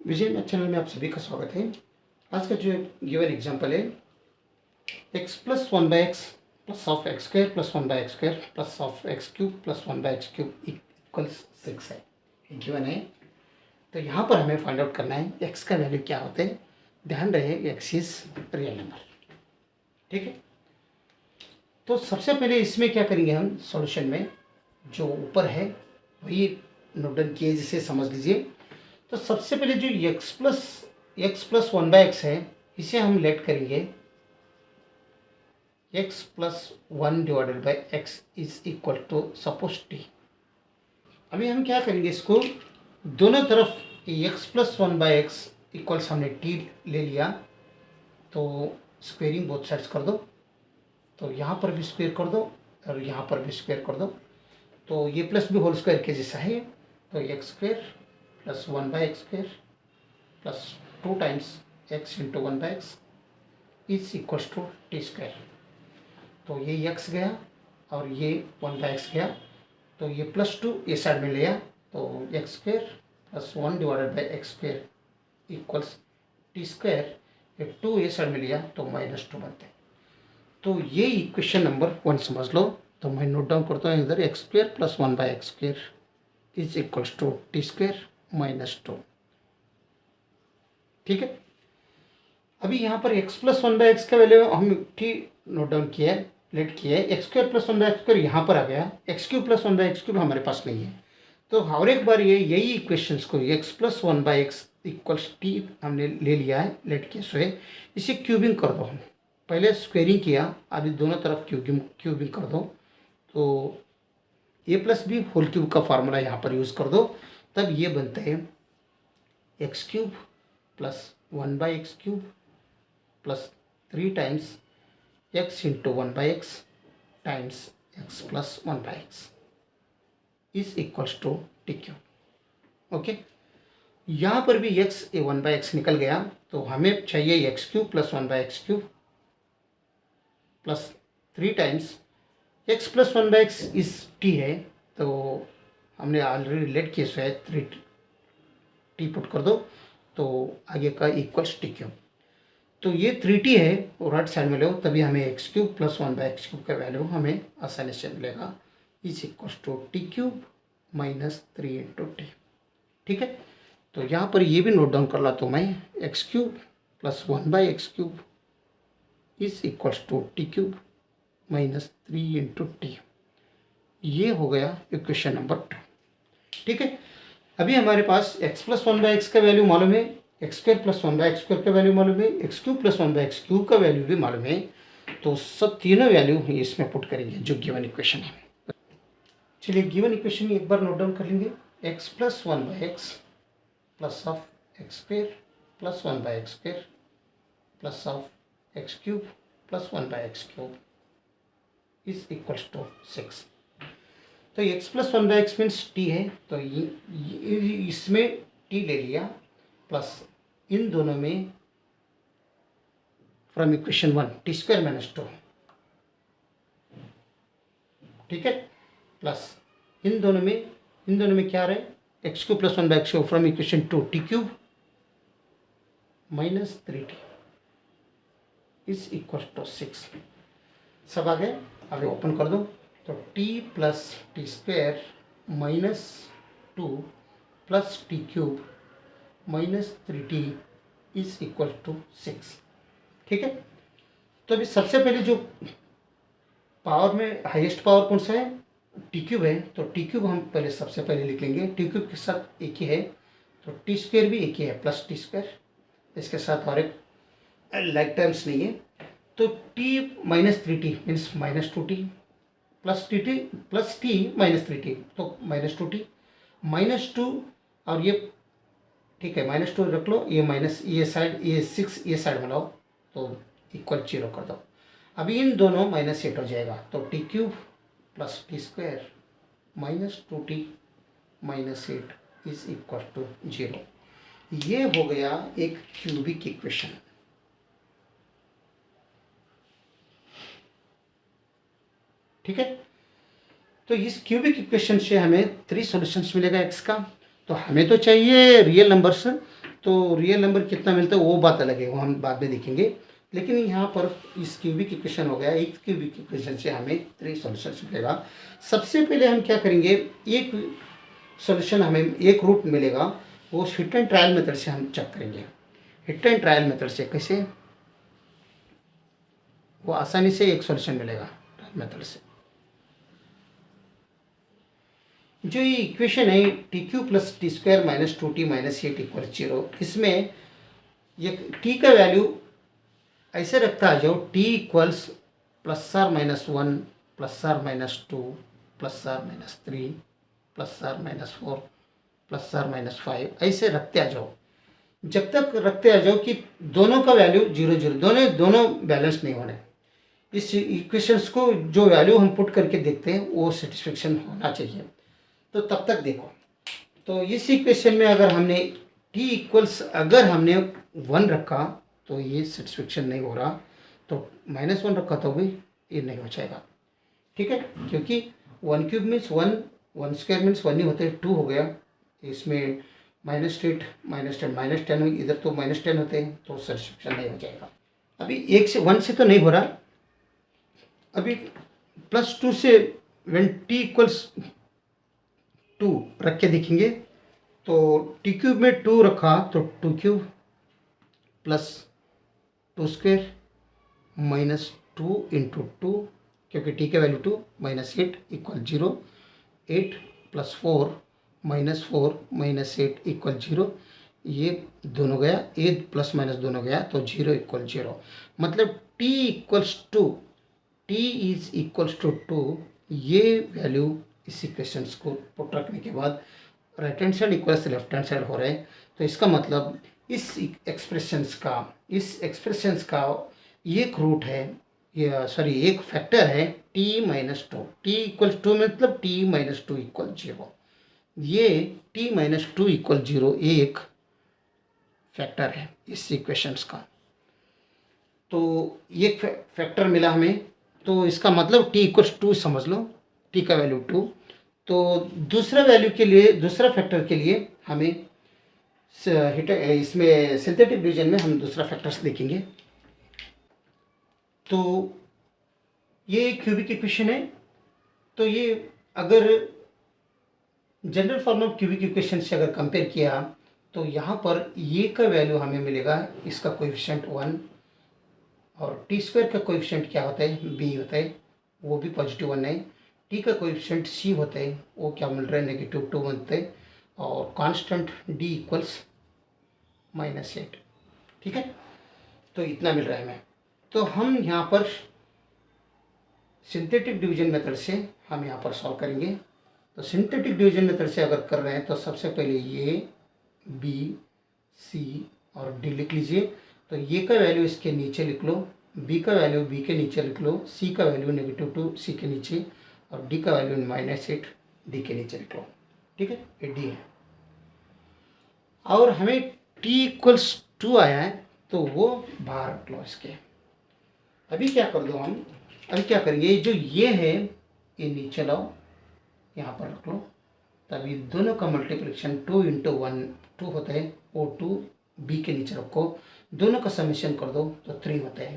विजय math channel में आप सभी का स्वागत है। आज का जो गिवन एग्जांपल है x plus one by x plus of x square plus one by x square plus of x cube plus one by x cube equals 6 है, गिवन है। तो यहाँ पर हमें फाइंड आउट करना है x का वैल्यू क्या होता है। ध्यान रहे x इज रियल नंबर, ठीक है। तो सबसे पहले इसमें क्या करेंगे हम, सॉल्यूशन में जो ऊपर है वही नोट डाउन किए, जिसे समझ लीजिए। तो सबसे पहले जो x plus one by x है, इसे हम लेट करेंगे x plus one divided by x is equal to suppose t। अभी हम क्या करेंगे, इसको दोनों तरफ x plus one by x equals हमने t ले लिया, तो स्क्वेयरिंग बोथ साइड्स कर दो। तो यहाँ पर भी स्क्वेयर कर दो और यहाँ पर भी स्क्वेयर कर दो, तो ये प्लस भी होल स्क्वायर के जैसा है। तो x square plus one by x square plus two times x into one by x is equals to t square. तो ये एक्स गया और ये वन बाई एक्स गया, तो ये प्लस टू ये साइड में लिया, तो x square plus one divided by x square equals T square. ये टू ये साइड में लिया तो माइनस टू बनते हैं। तो ये इक्वेशन नंबर 1 समझ लो। तो मैं नोट डाउन करता हूँ इधर x square plus one by x square is equals to t square minus two, ठीक है। अभी यहाँ पर x plus one by x का वैल्यू हम टी नोट डाउन किया है, लेट किया है। X square plus one by x square यहाँ पर आ गया, x cube plus one by x cube हमारे पास नहीं है। तो हर एक बार ये यही इक्वेशंस को x plus one by x equals T हमने ले लिया है, लेट किया सो है। इसे क्यूबिंग कर दो, हम पहले स्क्वेयरिंग किया, अभी दोनों तरफ क्यूबिंग कर दो। तो a plus b whole cube का फार्मूला यहाँ पर यूज़ कर दो, तब ये बनता है x cube plus one by x cube plus three times x into one by x times x plus one by x is equals to t cube. Okay, यहाँ पर भी x a one by x निकल गया, तो हमें चाहिए x cube plus one by x cube plus three times x plus one by x इस T है। तो हमने ऑलरेडी लेट किया सो है, थ्री टी पुट कर दो, तो आगे का इक्वल्स टी क्यूब। तो ये थ्री टी है और राइट साइड में लो, तभी हमें x cube plus one by x cube का वैल्यू हमें आसानी से मिलेगा, is equals to t cube minus three into t, ठीक है। तो यहाँ पर ये भी नोट डाउन कर लाता हूँ मैं, x cube plus one by x cube is equals to t cube minus three into t. ये हो गया इक्वेशन नंबर 2, ठीक है। अभी हमारे पास x plus one by x का वैल्यू मालूम है, x square plus one by x square का वैल्यू मालूम है, x cube plus one by x cube का वैल्यू भी मालूम है। तो सब तीनों वैल्यू इसमें पुट करेंगे जो गिवन इक्वेशन है। चलिए गिवन इक्वेशन एक बार नोट डाउन कर लेंगे, x plus one by x plus of x square plus one by x square plus of x cube plus one by x cube is equals to 6। तो x plus one by x means t है, तो ये इसमें t ले लिया, plus इन दोनों में from equation 1 T square minus two, ठीक है, प्लस इन दोनों में क्या आ रहा है, x cube plus one by x cube from equation 2 t cube minus three t is equal to 6। सब आ गए, आगे ओपन कर दो। तो t plus t square minus two plus t cube minus three t is equal to 6, ठीक है। तो अभी सबसे पहले जो पावर में हाईएस्ट पावर कौन सा है, टी क्यूब है, तो टी क्यूब हम पहले सबसे पहले लिख लेंगे। टी क्यूब के साथ एक ही है, तो टी स्क्वायर भी एक ही है प्लस टी स्क्वायर, इसके साथ और एक लाइक टर्म्स नहीं है। तो t minus three T means minus two T plus T minus three T, तो minus two T minus two, और ये ठीक है माइनस टू रख लो, ये माइनस ये साइड ये 6 ये साइड में लाओ, तो इक्वल 0 कर दो। अभी इन दोनों माइनस 8 हो जाएगा, तो t cube plus t square minus two T minus 8 is equal to 0। ये हो गया एक क्यूबिक इक्वेशन, ठीक है। तो इस क्यूबिक इक्वेशन से हमें 3 सॉल्यूशंस मिलेगा x का। तो हमें तो चाहिए रियल नंबर्स, तो रियल नंबर कितना मिलता है वो बात अलग है, वो हम बाद में देखेंगे। लेकिन यहाँ पर इस क्यूबिक इक्वेशन हो गया, एक क्यूबिक इक्वेशन से हमें 3 सॉल्यूशन मिलेगा। सबसे पहले हम क्या करेंगे, एक सॉल्यूशन हमें एक रूट मिलेगा, वो हिट एंड ट्रायल मेथड से हम चेक करेंगे। हिट एंड ट्रायल मेथड से कैसे, वो आसानी से एक सॉल्यूशन मिलेगा मेथड से। जो ये इक्वेशन है T Q plus t square minus 2t minus 8 equal 0, इसमें ये टी का वैल्यू ऐसे रखता है जो t equals plus r minus 1 plus r minus 2 plus r minus 3 plus r minus 4 plus r minus 5, ऐसे रखते आ जाओ। जब तक रखते आ जाओ कि दोनों का वैल्यू 0 0, दोनों बैलेंस नहीं होने। इस इक्वेशंस को जो वैल्यू हम पुट करके देखते हैं वो सेटिस्फेक्शन होना चाहिए। तो तब तक देखो, तो इस इक्वेशन में अगर हमने t इक्वल्स अगर हमने 1 रखा तो ये सेटिस्फेक्शन नहीं हो रहा, तो -1 रखा तो भी ये नहीं हो जाएगा, ठीक है। क्योंकि 1 क्यूब मीन्स 1, 1 स्क्वायर मीन्स 1 ही होते हैं, 2 हो गया। इसमें -8 -10 इधर तो -10 होते हैं, तो सेटिस्फेक्शन नहीं हो जाएगा। अभी 1 से 1 से तो नहीं हो रहा, अभी +2 से व्हेन t इक्वल्स 2 रख के देखेंगे। तो टी क्यूब में 2 रखा तो 2 cube plus 2 square minus 2 into 2, क्योंकि टी का value 2 minus 8 equal 0, 8 plus 4 minus 4 minus 8 equal 0, ये दोनों गया, 8 प्लस माइनस दोनों गया तो 0 इक्वल 0। मतलब t equals to, t is equals to 2, ये वैल्यू इस इक्वेशंस को पुट रखने के बाद right hand side equals left hand side हो रहे हैं। तो इसका मतलब इस एक्सप्रेशंस का एक रूट है, ये सॉरी एक फैक्टर है t माइनस 2, t इक्वल 2 मतलब t माइनस 2 इक्वल 0, ये t माइनस 2 इक्वल 0 एक फैक्टर है इस इक्वेशंस का। तो ये फैक्टर मिला हमें, तो इसका मतलब t इक्वल 2 समझ लो, t का वैल्यू 2। तो दूसरा वैल्यू के लिए, दूसरा फैक्टर के लिए हमें इसमें सिंथेटिक डिवीजन में हम दूसरा फैक्टर्स देखेंगे। तो ये क्यूबिक इक्वेशन है, तो ये अगर general form of cubic equation से अगर कंपेयर किया तो यहाँ पर ये का वैल्यू हमें मिलेगा, इसका कोएफिशिएंट 1, और टी स्क्वायर का कोएफिशिएंट क्या होता है, b होता है, वो भी पॉजिटिव 1 है। टी का कोएफिशिएंट c होता है, वो क्या मिल रहा है, -2 बनते हैं, और कांस्टेंट d इक्वल्स -8, ठीक है। तो इतना मिल रहा है हमें। तो हम यहाँ पर सिंथेटिक डिवीजन मेथड से हम यहाँ पर सॉल्व करेंगे। तो सिंथेटिक डिवीजन मेथड से अगर कर रहे हैं तो सबसे पहले ये b c और d लिख लीजिए। तो ये का वैल्यू इसके नीचे लिख लो, b का वैल्यू b के नीचे लिख लो, c का वैल्यू -2 c के नीचे, और d का वैल्यू -8 d के नीचे लिख लो, ठीक है। ये d है, और हमें t इक्वल्स 2 आया है तो वो बाहर रख लो इसके। अभी क्या कर दो हम, अभी क्या करेंगे, जो ये है ये नीचे लाओ, यहाँ पर रख लो। तभी दोनों का मल्टीप्लिकेशन 2 इंटू 1 2 होता है, वो 2 b के नीचे रखो, दोनों का समेशन कर दो तो 3 होता है।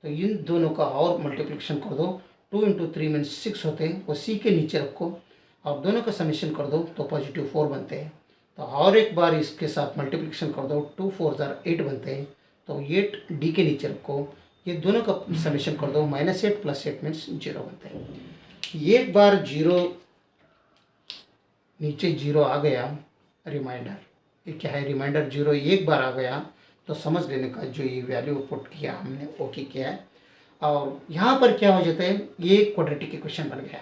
तो इन दोनों का और मल्टीप्लिकेशन कर दो, 2 इंटू 3 मीन्स 6 होते हैं, वो c के नीचे रखो, और दोनों का समेशन कर दो तो पॉजिटिव 4 बनते हैं। तो और एक बार इसके साथ मल्टीप्लिकेशन कर दो, 2 4 8 बनते हैं, तो 8 d के नीचे रखो, ये दोनों का समेशन कर दो, -8 + 8 मीन्स 0 बनते हैं। एक बार 0 नीचे 0 आ गया, रिमाइंडर, ये क्या है, रिमाइंडर 0 एक बार आ गया तो समझ लेने का जो ये वैल्यू पुट किया हमने ओके किया है। और यहाँ पर क्या हो जाता है, ये क्वाड्रेटिक इक्वेशन बन गया।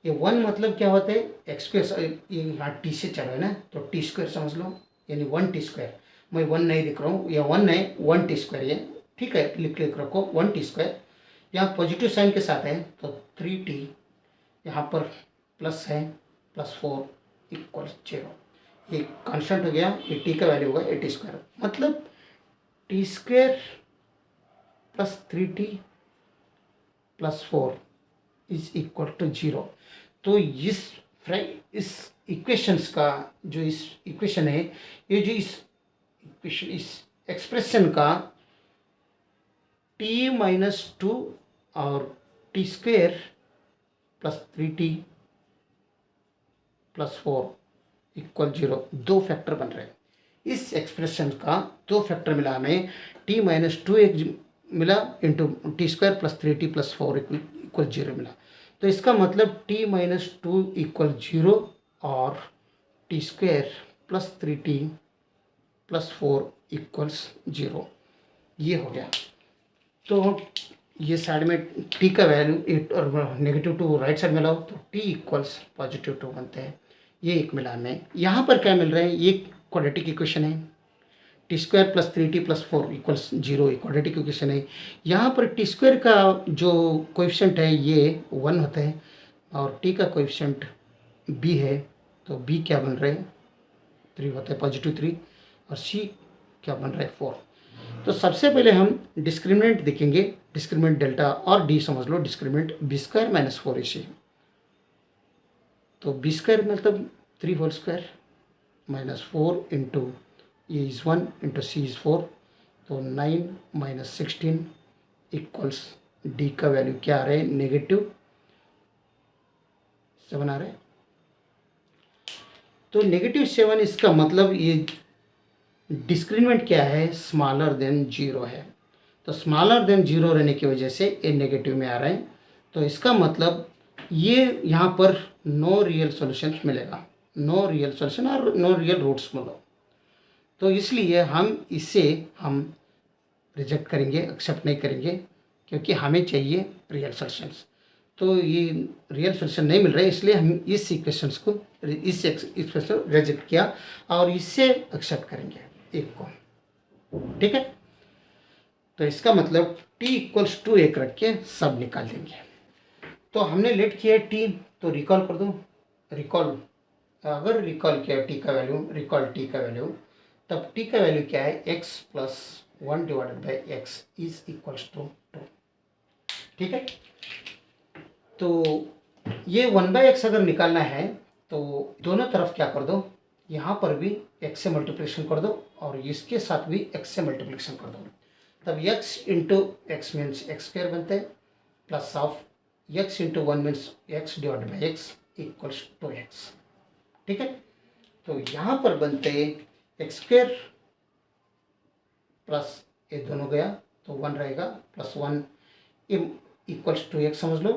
ये 1 मतलब क्या होता है, एक्स स्क्वायर, ये यहाँ टी से चलो है ना, तो टी स्क्वायर समझ लो, यानी 1t²। मैं 1 नहीं लिख रहा हूँ, ये 1 है, 1t², ये ठीक है, लिख रखो 1t²। यहाँ पॉजिटिव साइन के साथ है तो 3t, यहाँ पर प्लस है, +4 इक्वल 0, ये कांस्टेंट हो गया, ये t का वैल्यू होगा 80², मतलब t² + 3t + 4 is equal to 0। तो इस इक्वेशंस का जो इस इक्वेशन है, ये जो इस इस एक्सप्रेशन का t माइनस टू और T square plus 3t plus 4 equal 0 दो फैक्टर बन रहे हैं। इस एक्सप्रेशन का दो फैक्टर मिला हमें, t माइनस टू एक मिला into T square plus 3t plus 4 equal 0 मिला। तो इसका मतलब t माइनस टू इक्वल 0 और T square plus 3t plus 4 equals 0, ये हो गया। तो ये साइड में t का वैल्यू 8 और नेगेटिव 2 राइट साइड में लाओ तो t इक्वल्स पॉजिटिव 2 बनते हैं। ये एक मिला हमें। यहाँ पर क्या मिल रहा है, ये क्वाड्रेटिक इक्वेशन है। T square plus 3t plus 4 equals 0 quadratic equation है। यहाँ पर टी स्क्वायर का जो कोएफिशिएंट है ये 1 होता है और t का कोएफिशिएंट b है, तो b क्या बन रहा है 3 होता है, पॉजिटिव 3, और c क्या बन रहा है 4। तो सबसे पहले हम डिस्क्रिमिनेंट देखेंगे, डिस्क्रिमिनेंट डेल्टा और डी समझ लो, discriminant B square minus 4ac। तो बी स्क्वायर मतलब 3 whole square minus 4 into A is 1 into C is 4, तो 9 माइनस 16 इक्वल्स डी का वैल्यू क्या आ रहा है, नेगेटिव 7 आ रहा है। तो नेगेटिव 7 इसका मतलब ये डिस्क्रिमिनेंट क्या है, स्मॉलर देन 0 है। तो स्मॉलर देन 0 रहने की वजह से ये नेगेटिव में आ रहा है। तो इसका मतलब ये यहाँ पर नो रियल सॉल्यूशन मिलेगा, नो रियल सॉल्यूशन और नो रियल रूट्स मिलो। तो इसलिए हम रिजेक्ट करेंगे, एक्सेप्ट नहीं करेंगे, क्योंकि हमें चाहिए रियल सॉल्यूशंस। तो ये रियल सॉल्यूशन नहीं मिल रहा है, इसलिए हम इस इक्वेशंस को, इस इक्वेशन रिजेक्ट किया और इससे एक्सेप्ट करेंगे एक को, ठीक है। तो इसका मतलब t इक्वल्स टू 1 रख के सब निकाल देंगे। तो हमने लेट किया t, तो रिकॉल कर दो, रिकॉल अगर रिकॉल किया t का वैल्यू, रिकॉल t का वैल्यू, तब t का वैल्यू क्या है, x plus 1 divided by x is equals to 2, ठीक है। तो ये 1/x अगर निकालना है तो दोनों तरफ क्या कर दो, यहाँ पर भी x से मल्टीप्लिकेशन कर दो और इसके साथ भी x से मल्टीप्लिकेशन कर दो। तब x into x means x square बनते हैं, plus of x into 1 means x divided by x equals to x, ठीक है। तो यहाँ पर बनते एक्स स्क्वायर प्लस ये दोनों गया तो 1 रहेगा, प्लस 1 इक्वल्स टू x समझ लो।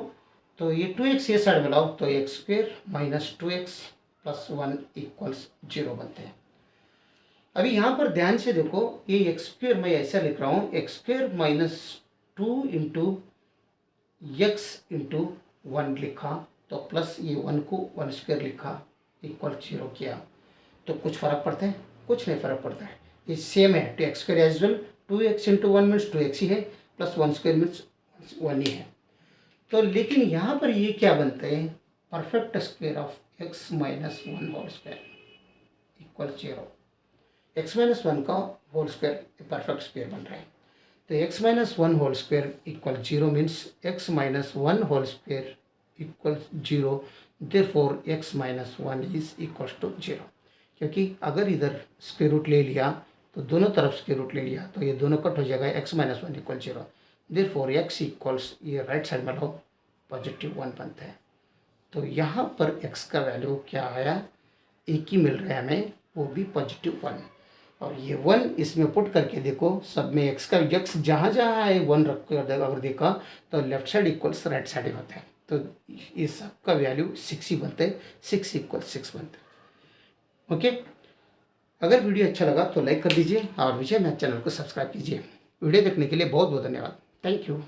तो ये 2x ये साइड में लाओ तो x square minus 2x plus 1 equals 0 बनते हैं। अभी यहाँ पर ध्यान से देखो, ये एक्स स्क्वायर मैं ऐसा लिख रहा हूँ, x square minus 2 into x into 1 लिखा, तो प्लस ये 1 को 1 स्क्वायर लिखा इक्वल 0 किया, तो कुछ फ़र्क पड़ता है, कुछ नहीं फ़र्क पड़ता है, ये सेम है। तो x square as well 2x into 1 means 2x ही है, प्लस 1 स्क्वायर मीन्स 1 ही है। तो लेकिन यहाँ पर ये क्या बनते हैं, perfect square of x minus 1 whole square equal 0। x minus 1 का होल स्क्वायर परफेक्ट स्क्वायर बन रहा है। तो x minus 1 whole square equal 0 means x minus 1 whole square equal 0, therefore x minus 1 is equal to 0। क्योंकि अगर इधर square root ले लिया तो दोनों तरफ स्क्वायर रूट ले लिया तो ये दोनों कट हो जाएगा, x minus 1 equal 0, therefore x equals, ये राइट साइड में लो पॉजिटिव 1 बनता है। तो यहाँ पर x का वैल्यू क्या आया, एक ही मिल रहा है हमें, वो भी पॉजिटिव 1, और ये 1 इसमें पुट करके देखो, सब में x का x जहाँ जहाँ है 1 रख कर अगर देखा तो left side equals right side ही होता है। तो इस सब का वैल्यू 6 ही बनते हैं, 6 इक्वल 6 बनते हैं, ओके। अगर वीडियो अच्छा लगा तो लाइक कर दीजिए और विजय मैथ चैनल को सब्सक्राइब कीजिए। वीडियो देखने के लिए बहुत बहुत धन्यवाद, थैंक यू।